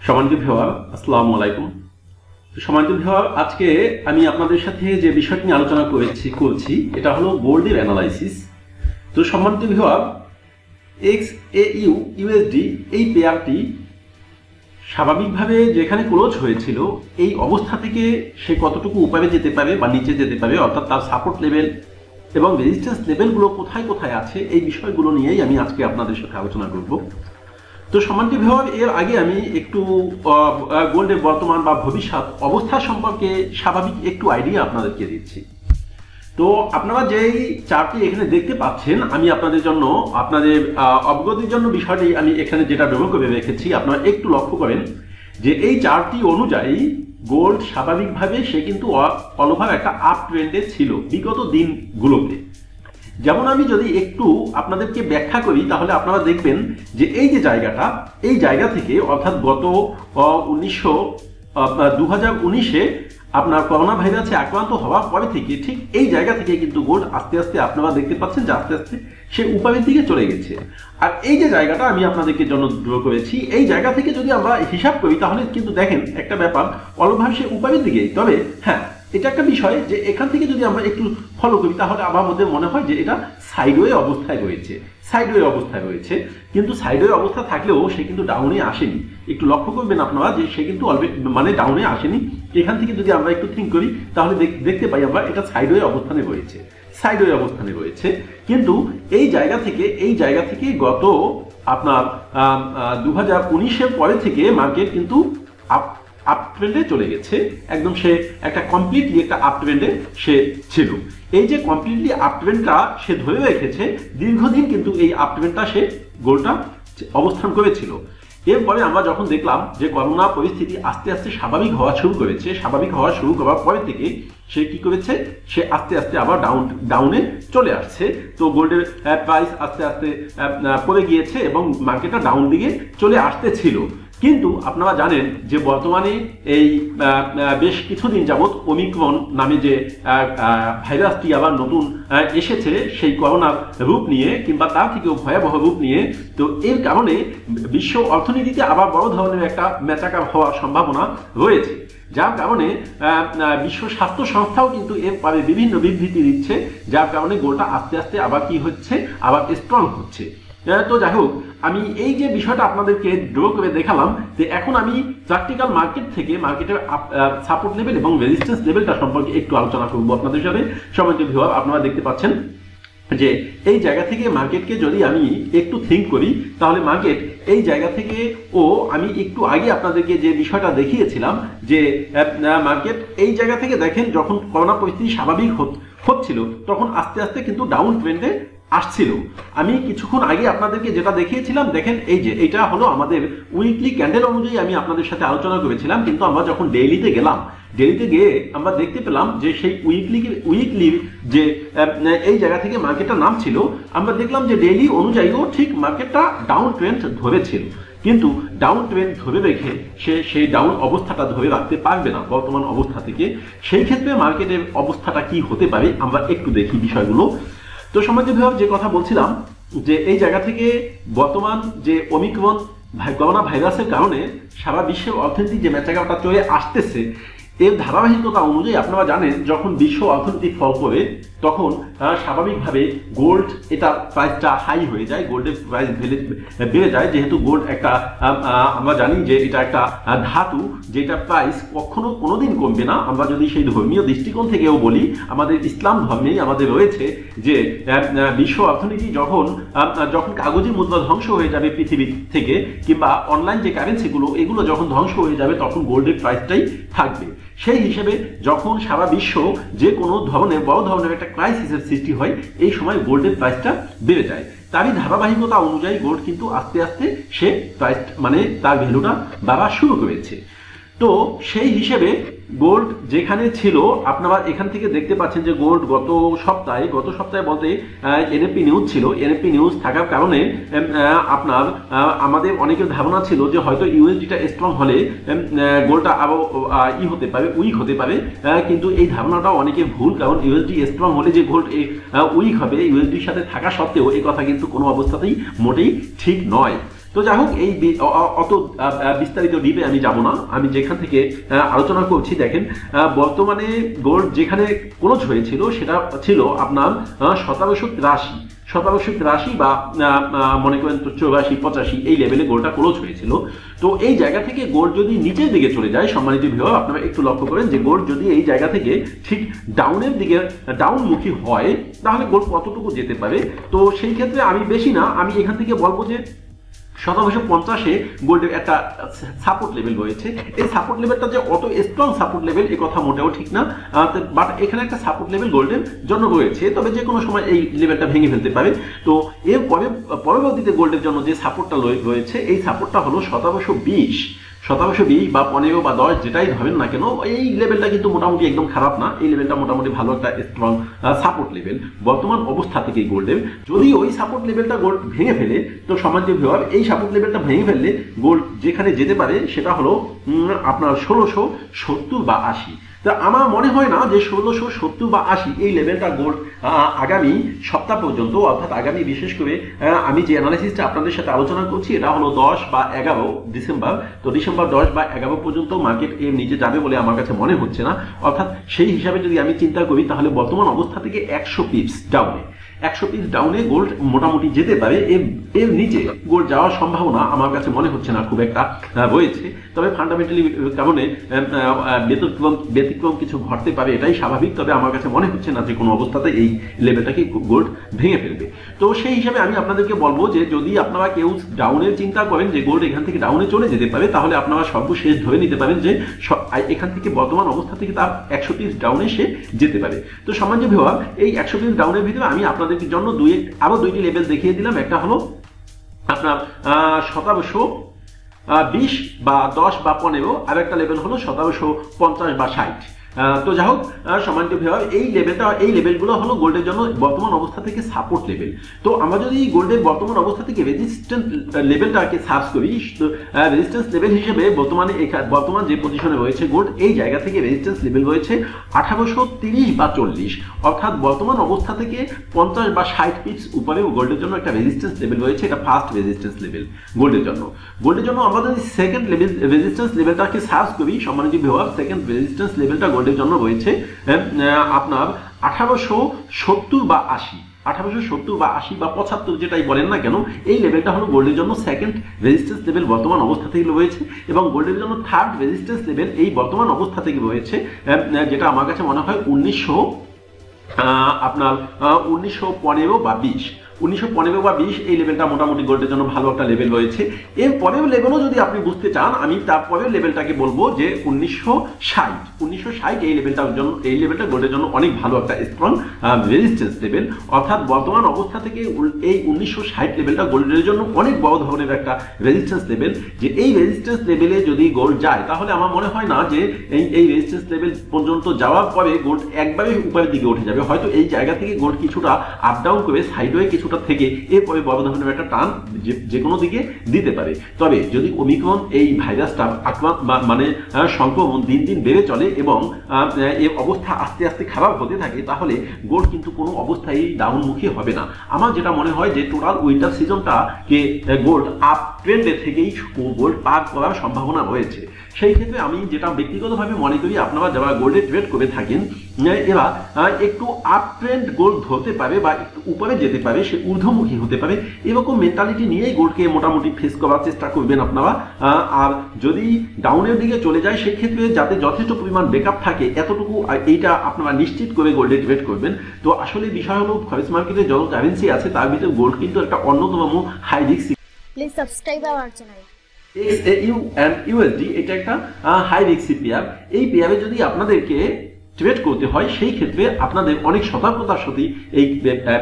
সম্মানিত ভিউয়ার, আসসালামু আলাইকুম। সম্মানিত ভিউয়ার, আজকে আমি আপনাদের সাথে যে বিষয়টি নিয়ে আলোচনা করছি এটা হলো গোল্ডের অ্যানালাইসিস। তো সম্মানিত ভিউয়ার, XAU USD এই পেয়ারটি স্বাভাবিকভাবে যেখানে ক্লোজ হয়েছিল এই অবস্থা থেকে সে কতটুকু উপরে যেতে পারে বা নিচে যেতে পারে, অর্থাৎ তার সাপোর্ট লেভেল এবং রেজিস্ট্যান্স লেভেলগুলো কোথায় কোথায় আছে, এই বিষয়গুলো নিয়েই আমি আজকে আপনাদের সাথে আলোচনা করব। তো সম্মানিত ভিউয়ার, এর আগে আমি একটু গোল্ডের বর্তমান বা ভবিষ্যৎ অবস্থা সম্পর্কে স্বাভাবিক একটু আইডিয়া আপনাদেরকে দিচ্ছি। তো আপনারা যেই চার্টটি এখানে দেখতে পাচ্ছেন, আমি আপনাদের অবগতির জন্য বিষয়টি আমি এখানে যেটা ব্যবহার করে রেখেছি, আপনারা একটু লক্ষ্য করেন যে এই চার্টটি অনুযায়ী গোল্ড স্বাভাবিকভাবে সে কিন্তু অল ওভার একটা আপ ট্রেন্ডে ছিল বিগত দিনগুলোতে। যেমন আমি যদি একটু আপনাদেরকে ব্যাখ্যা করি তাহলে আপনারা দেখবেন যে এই যে জায়গাটা, এই জায়গা থেকে অর্থাৎ গত 2019-এ আপনার করোনা ভাইরাসে আক্রান্ত হওয়ার পরে থেকে ঠিক এই জায়গা থেকে কিন্তু গোল্ড আস্তে আস্তে আপনারা দেখতে পাচ্ছেন যে আস্তে আস্তে সে উপরের দিকে চলে গেছে। আর এই যে জায়গাটা আমি আপনাদেরকে জন্য ড্র করেছি, এই জায়গা থেকে যদি আমরা হিসাব করি তাহলে কিন্তু দেখেন একটা ব্যাপার, অলভাবে সে উপরের দিকে। তবে হ্যাঁ, এটা একটা বিষয় যে এখান থেকে যদি আমরা একটু ফলো করি তাহলে আমার মধ্যে মনে হয় যে এটা সাইডওয়ে অবস্থায় রয়েছে। কিন্তু সাইডওয়ে অবস্থা থাকলেও সে কিন্তু ডাউনে আসেনি। একটু লক্ষ্য করবেন আপনারা যে সে কিন্তু অলরেডি ডাউনে আসেনি। এখান থেকে যদি আমরা একটু থিঙ্ক করি তাহলে দেখতে পাই আমরা এটা সাইডওয়ে অবস্থানে রয়েছে। কিন্তু এই জায়গা থেকে গত আপনার 2019-এর পরে থেকে মার্কেট কিন্তু আপ ট্রেন্ডে চলে গেছে। একদম সে একটা কমপ্লিটলি একটা আপ ট্রেন্ডে সে ছিল। এই যে কমপ্লিটলি আপ ট্রেন্ডটা সে ধরে রেখেছে দীর্ঘদিন, কিন্তু এই আপ ট্রেন্ডটা সে গোল্ডটা অবস্থান করেছিল। এরপরে আমরা যখন দেখলাম যে করোনা পরিস্থিতি আস্তে আস্তে স্বাভাবিক হওয়া শুরু করার পরে থেকে সে কি করেছে, সে আস্তে আস্তে আবার ডাউনে চলে আসছে। তো গোল্ডের প্রাইস আস্তে আস্তে পড়ে গিয়েছে এবং মার্কেটটা ডাউন দিকে চলে আসতে ছিল। কিন্তু আপনারা জানেন যে বর্তমানে এই বেশ কিছুদিন যাবৎ ওমিক্রন নামে যে ভাইরাসটি আবার নতুন এসেছে সেই করোনার রূপ নিয়ে কিংবা তার থেকেও ভয়াবহ রূপ নিয়ে, তো এর কারণে বিশ্ব অর্থনীতিতে আবার বড় ধরনের একটা মেচাকার হওয়ার সম্ভাবনা রয়েছে। যার কারণে বিশ্ব স্বাস্থ্য সংস্থাও কিন্তু এর পরে বিভিন্ন বিবৃতি দিচ্ছে, যার কারণে গোল্ডটা আস্তে আস্তে আবার কি হচ্ছে, আবার স্ট্রং হচ্ছে। তো যাই হোক, আমি এই যে বিষয়টা আপনাদেরকে ড্র করে দেখালাম যে এখন আমি প্র্যাকটিক্যাল মার্কেটের সাপোর্ট লেভেল এবং রেজিস্ট্যান্স লেভেলটা সম্পর্কে একটু আলোচনা করবো আপনাদের সাথে। সম্মানিত ভিউয়ার, আপনারা দেখতে পাচ্ছেন যে এই জায়গা থেকে মার্কেটকে যদি আমি একটু থিঙ্ক করি তাহলে মার্কেট এই জায়গা থেকে আমি একটু আগে আপনাদেরকে যে বিষয়টা দেখিয়েছিলাম যে মার্কেট এই জায়গা থেকে দেখেন যখন করোনা পরিস্থিতি স্বাভাবিক হচ্ছিল তখন আস্তে আস্তে কিন্তু ডাউন ট্রেন্ডে আসছিল। আমি কিছুক্ষণ আগে আপনাদেরকে যেটা দেখিয়েছিলাম, দেখেন এই যে এটা হলো আমাদের উইকলি ক্যান্ডেল অনুযায়ী আমি আপনাদের সাথে আলোচনা করেছিলাম। কিন্তু আমরা যখন ডেইলিতে গিয়ে আমরা দেখতে পেলাম যে সেই উইকলির যে এই জায়গা থেকে মার্কেটটা নামছিল, আমরা দেখলাম যে ডেইলি অনুযায়ীও ঠিক মার্কেটটা ডাউন ট্রেন্ড ধরেছিল। কিন্তু ডাউন ট্রেন্ড ধরে রেখে সেই ডাউন অবস্থাটা ধরে রাখতে পারবে না বর্তমান অবস্থা থেকে। সেই ক্ষেত্রে মার্কেটের অবস্থাটা কি হতে পারে আমরা একটু দেখি বিষয়গুলো। তো সম্মানিত যে কথা বলছিলাম যে এই জায়গা থেকে বর্তমান যে ওমিক্রন করোনা ভাইরাসের কারণে সারা বিশ্বের অর্থনীতি যে মেচাকাটা চলে আসতেছে, এর ধারাবাহিকতা অনুযায়ী আপনারা জানেন যখন বিশ্ব অর্থনীতি ফল করে তখন স্বাভাবিকভাবে গোল্ড এটা প্রাইসটা হাই হয়ে যায়, গোল্ডের প্রাইস বেড়ে যায়। যেহেতু গোল্ড একটা আমরা জানি যে এটা একটা ধাতু যেটা প্রাইস কখনো কোনোদিন কমবে না। আমরা যদি সেই ধর্মীয় দৃষ্টিকোণ থেকেও বলি, আমাদের ইসলাম ধর্মেই আমাদের রয়েছে যে বিশ্ব অর্থনীতি যখন কাগজি মুদ্রা ধ্বংস হয়ে যাবে পৃথিবী থেকে কিংবা অনলাইন যে কারেন্সিগুলো এগুলো যখন ধ্বংস হয়ে যাবে তখন গোল্ডের প্রাইসটাই থাকবে। সেই হিসেবে যখন সারা বিশ্ব যে কোনো বড় ধরনের একটা ক্রাইসিসের সৃষ্টি হয় এই সময় গোল্ডের প্রাইসটা বেড়ে যায়। তারই ধারাবাহিকতা অনুযায়ী গোল্ড কিন্তু আস্তে আস্তে সে প্রাইস তার ভ্যালুটা বাড়া শুরু করেছে। তো সেই হিসেবে গোল্ড যেখানে ছিল আপনারা এখান থেকে দেখতে পাচ্ছেন যে গোল্ড গত সপ্তাহে বলতে এনএফপি নিউজ ছিল। এনএফপি নিউজ থাকার কারণে আপনার আমাদের অনেকের ধারণা ছিল যে হয়তো ইউএসডিটা স্ট্রং হলে গোল্ডটা আরো উইক হতে পারে। কিন্তু এই ধারণাটাও অনেকের ভুল, কারণ ইউএসডি স্ট্রং হলে যে গোল্ড উইক হবে ইউএসডির সাথে থাকা সত্ত্বেও এই কথা কিন্তু কোনো অবস্থাতেই মোটেই ঠিক নয়। তো যাই হোক এই অত বিস্তারিত ডিপে আমি যাব না, আমি যেখান থেকে আলোচনা করছি দেখেন বর্তমানে গোল্ড যেখানে ক্লোজ হয়েছিল সেটা ছিল আপনার 1783 বা মনে করেন 84-85 এই লেভেলে গোল্ডটা ক্লোজ হয়েছিল। তো এই জায়গা থেকে গোল্ড যদি নিচের দিকে চলে যায়, সম্মানিত ভিউয়ার আপনারা একটু লক্ষ্য করেন যে গোল্ড যদি এই জায়গা থেকে ঠিক ডাউনের দিকে ডাউনমুখী হয় তাহলে গোল্ড কতটুকু যেতে পারে। তো সেই ক্ষেত্রে আমি বেশি না, আমি এখান থেকে বলবো যে 1750-এ গোল্ডের একটা সাপোর্ট লেভেল রয়েছে। এই সাপোর্ট লেভেলটা যে অত স্ট্রং সাপোর্ট লেভেল এ কথা মোটেও ঠিক না, বাট এখানে একটা সাপোর্ট লেভেল গোল্ডের জন্য রয়েছে, তবে যে কোনো সময় এই লেভেলটা ভেঙে ফেলতে পারে। তো এর পরবর্তীতে গোল্ডের জন্য যে সাপোর্টটা রয়েছে এই সাপোর্টটা হলো 1720 বা 15 বা 10 যেটাই ধরেন না কেন, এই লেভেলটা কিন্তু মোটামুটি একদম খারাপ না, এই লেভেলটা মোটামুটি ভালো একটা স্ট্রং সাপোর্ট লেভেল বর্তমান অবস্থা থেকে গোল্ডের। যদি ওই সাপোর্ট লেভেলটা গোল্ড ভেঙে ফেলে, তো সম্মানিত ভিউয়ার এই সাপোর্ট লেভেলটা ভেঙে ফেললে গোল্ড যেখানে যেতে পারে সেটা হলো আপনার 1670 বা 80। তা আমার মনে হয় না যে 1670 বা 80 এই লেভেলটা গোল্ড আগামী সপ্তাহ পর্যন্ত, অর্থাৎ আগামী বিশেষ করে আমি যে অ্যানালাইসিসটা আপনাদের সাথে আলোচনা করছি এটা হলো 10 বা 11 ডিসেম্বর। তো ডিসেম্বর 10 বা 11 পর্যন্ত মার্কেট এর নিচে যাবে বলে আমার কাছে মনে হচ্ছে না। অর্থাৎ সেই হিসাবে যদি আমি চিন্তা করি তাহলে বর্তমান অবস্থা থেকে 100 পিপস ডাউনে গোল্ড মোটামুটি যেতে পারে। এর নিচে গোল্ড যাওয়ার সম্ভাবনা আমার কাছে মনে হচ্ছে না খুব একটা রয়েছে, তবে ফান্ডামেন্টালি কারণে ব্যতিক্রম কিছু ঘটতে পারে, এটাই স্বাভাবিক। তবে আমার কাছে মনে হচ্ছে না যে কোনো অবস্থাতে এই লেভেলটাকে গোল্ড ভেঙে ফেলবে। তো সেই হিসাবে আমি আপনাদেরকে বলবো যে যদি আপনারা কেউ ডাউনের চিন্তা করেন যে গোল্ড এখান থেকে ডাউনে চলে যেতে পারে, তাহলে আপনারা সর্বশেষ ধরে নিতে পারেন যে এখান থেকে বর্তমান অবস্থা থেকে তার 130 ডাউনে সে যেতে পারে। তো সম্মানিত ভিউয়ার এই 130 ডাউনের ভিতরে আমি আপনাদের জন্য আরো দুইটি লেভেল দেখিয়ে দিলাম। একটা হলো আপনার 1720 বা 10 বা 15, আর একটা লেভেল হলো 1750 বা 60। তো যাই হোক সম্মানিত ভিউয়ার এই লেভেলগুলো হলো গোল্ডের জন্য বর্তমান অবস্থা থেকে সাপোর্ট লেভেল। তো আমরা যদি গোল্ডের বর্তমান অবস্থা থেকে রেজিস্ট্যান্স লেভেলটাকে সার্চ করি, রেজিস্ট্যান্স লেভেল হিসেবে বর্তমান যে পজিশনে রয়েছে গোল্ড, এই জায়গা থেকে রেজিস্ট্যান্স লেভেল রয়েছে 1830 বা 40, অর্থাৎ বর্তমান অবস্থা থেকে 50 বা 60 পিপস উপরে গোল্ডের জন্য একটা রেজিস্ট্যান্স লেভেল রয়েছে। এটা ফার্স্ট রেজিস্ট্যান্স লেভেল গোল্ডের জন্য। আমরা যদি সেকেন্ড রেজিস্ট্যান্স লেভেলটাকে সার্চ করি, সম্মানিত ভিউয়ার সেকেন্ড রেজিস্ট্যান্স লেভেলটা গোল্ডের জন্য রয়েছে আপনার 1870 বা 80, 1870 বা 80 বা 75 যেটাই বলেন না কেন, এই লেভেলটা হলো গোল্ডের জন্য সেকেন্ড রেজিস্ট্যান্স লেভেল বর্তমান অবস্থা থেকে রয়েছে। এবং গোল্ডের জন্য থার্ড রেজিস্ট্যান্স লেভেল এই বর্তমান অবস্থা থেকে রয়েছে, যেটা আমার কাছে মনে হয় 1915 বা 20, 1915 বা 20 এই লেভেলটা মোটামুটি গোল্ডের জন্য ভালো একটা লেভেল রয়েছে। এর পরের লেভেলও যদি আপনি বুঝতে চান, আমি তারপরের লেভেলটাকে বলবো যে 1960 এই লেভেলটা গোল্ডের জন্য অনেক ভালো একটা স্ট্রং রেজিস্ট্যান্স লেভেল। অর্থাৎ বর্তমান অবস্থা থেকে এই 1960 লেভেলটা গোল্ডের জন্য অনেক বড় ধরনের একটা রেজিস্ট্যান্স লেভেল। যে এই রেজিস্ট্যান্স লেভেলে যদি গোল্ড যায় তাহলে আমার মনে হয় না যে এই রেজিস্ট্যান্স লেভেল পর্যন্ত যাওয়ার পরে গোল্ড একবারে উপরের দিকে উঠে যাবে। হয়তো এই জায়গা থেকে গোল্ড কিছুটা আপ ডাউন করে সাইডওয়ে কিছুটা থেকে এরপরে বড় ধরনের একটা টান যে কোনো দিকে দিতে পারে। তবে যদি ওমিক্রন এই ভাইরাসটা মানে সংক্রমণ দিন দিন বেড়ে চলে এবং এর অবস্থা আস্তে আস্তে খারাপ হতে থাকে, তাহলে গোল্ড কিন্তু কোনো অবস্থায় ডাউনমুখী হবে না। আমার যেটা মনে হয় যে টোটাল উইন্টার সিজনটাকে গোল্ড আপ ট্রেন্ডে থেকেই গোল্ড পার করার সম্ভাবনা রয়েছে। সেই ক্ষেত্রে আমি যেটা ব্যক্তিগতভাবে মনে করি, আপনারা যারা গোল্ডে ট্রেড করে থাকেন এরা একটু আপ ট্রেন্ড গোল্ড ধরতে পারে বা একটু উপরে যেতে পারে, সে ঊর্ধ্বমুখী হতে পারে, এরকম মেন্টালিটি নিয়েই গোল্ডকে মোটামুটি ফেস করার চেষ্টা করবেন আপনারা। আর যদি ডাউনের দিকে চলে যায় সেক্ষেত্রে যাতে যথেষ্ট পরিমাণ ব্যাকআপ থাকে এতটুকু এইটা আপনারা নিশ্চিত করে গোল্ডে ট্রেড করবেন। তো আসলে বিষয় হলো ফরেক্স মার্কেটে যত কারেন্সি আছে তার ভিতরে গোল্ড কিন্তু একটা অন্যতম high risk. Please subscribe our channel. XAU and USD এটা একটা হাই রিস্ক পেয়ার। এই পেয়ারে যদি আপনাদেরকে ট্রেড করতে হয় সেই ক্ষেত্রে আপনাদের অনেক সতর্কতার সাথে এই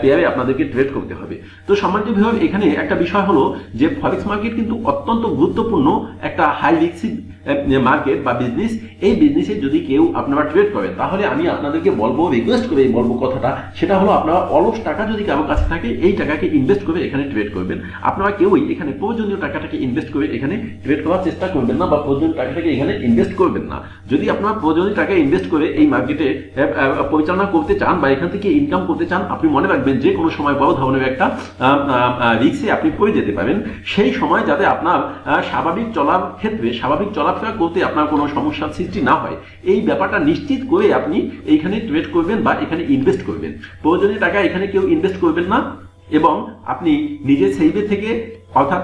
পেয়ারে আপনাদেরকে ট্রেড করতে হবে। তো সম্মানিত ভিউয়ার এখানে একটা বিষয় হলো যে ফরেক্স মার্কেট কিন্তু অত্যন্ত গুরুত্বপূর্ণ একটা হাই রিস্ক মার্কেট বা বিজনেস, এই বিজনেসে যদি কেউ আপনারা ট্রেড করেন তাহলে আমি আপনাদেরকে বলবো, রিকোয়েস্ট করে বলবো কথাটা, সেটা হলো আপনারা অলস টাকা যদি কারো কাছে থাকে এই টাকাকে ইনভেস্ট করে এখানে ট্রেড করবেন। আপনারা কেউই এখানে প্রয়োজনীয় টাকাটাকে ইনভেস্ট করে এখানে ট্রেড করার চেষ্টা করবেন না বা প্রয়োজনীয় টাকাটাকে এখানে ইনভেস্ট করবেন না। যদি আপনারা প্রয়োজনীয় টাকা ইনভেস্ট করে এই মার্কেটে পরিচালনা করতে চান বা এখান থেকে ইনকাম করতে চান, আপনি মনে রাখবেন যে কোনো সময় বড় ধরনের একটা রিস্কে আপনি পড়ে যেতে পারেন। সেই সময় যাতে আপনার স্বাভাবিক চলার ক্ষেত্রে স্বাভাবিক চলাফেরা করতে আপনার কোনো সমস্যার সৃষ্টি না হয়, এই ব্যাপারটা নিশ্চিত করে আপনি এইখানে ট্রেড করবেন বা এখানে ইনভেস্ট করবেন। প্রয়োজনীয় টাকা এখানে কেউ ইনভেস্ট করবেন না এবং আপনি নিজের সেইভে থেকে অর্থাৎ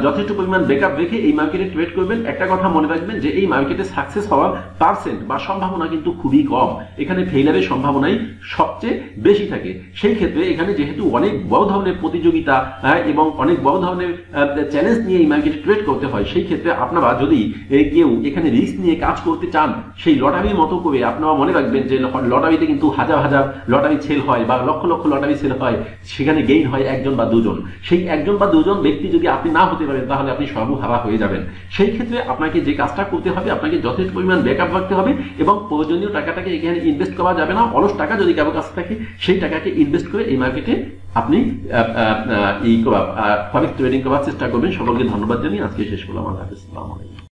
যথেষ্ট পরিমাণ ব্যাকআপ রেখে এই মার্কেটে ট্রেড করবেন। একটা কথা মনে রাখবেন যে এই মার্কেটে সাকসেস হওয়ার পার্সেন্ট বা সম্ভাবনা কিন্তু খুবই কম, এখানে ফেইলারের সম্ভাবনাই সবচেয়ে বেশি থাকে। সেই ক্ষেত্রে এখানে যেহেতু অনেক বড় ধরনের প্রতিযোগিতা এবং অনেক বড় ধরনের চ্যালেঞ্জ নিয়ে এই মার্কেটে ট্রেড করতে হয়, সেই ক্ষেত্রে আপনারা যদি কেউ এখানে রিস্ক নিয়ে কাজ করতে চান, সেই লটারির মতো করে আপনারা মনে রাখবেন যে লটারিতে কিন্তু হাজার হাজার লটারি সেল হয় বা লক্ষ লক্ষ লটারি সেল হয়, সেখানে গেইন হয় একজন বা দুজন। সেই একজন বা দুজন ব্যক্তি যদি আপনি না হতে পারেন তাহলে আপনি সর্বহারা হয়ে যাবেন। সেই ক্ষেত্রে আপনাকে যে কাজটা করতে হবে, আপনাকে যথেষ্ট পরিমাণ ব্যাকআপ রাখতে হবে এবং প্রয়োজনীয় টাকাটাকে এখানে ইনভেস্ট করা যাবে না। অলস টাকা যদি কারো কাছে থাকে সেই টাকাকে ইনভেস্ট করে এই মার্কেটে আপনি ফরেক্স ট্রেডিং করার চেষ্টা করবেন। সকলকে ধন্যবাদ জানিয়ে আজকে শেষ করলাম। আল্লাহ হাফেজ। আসসালামু আলাইকুম।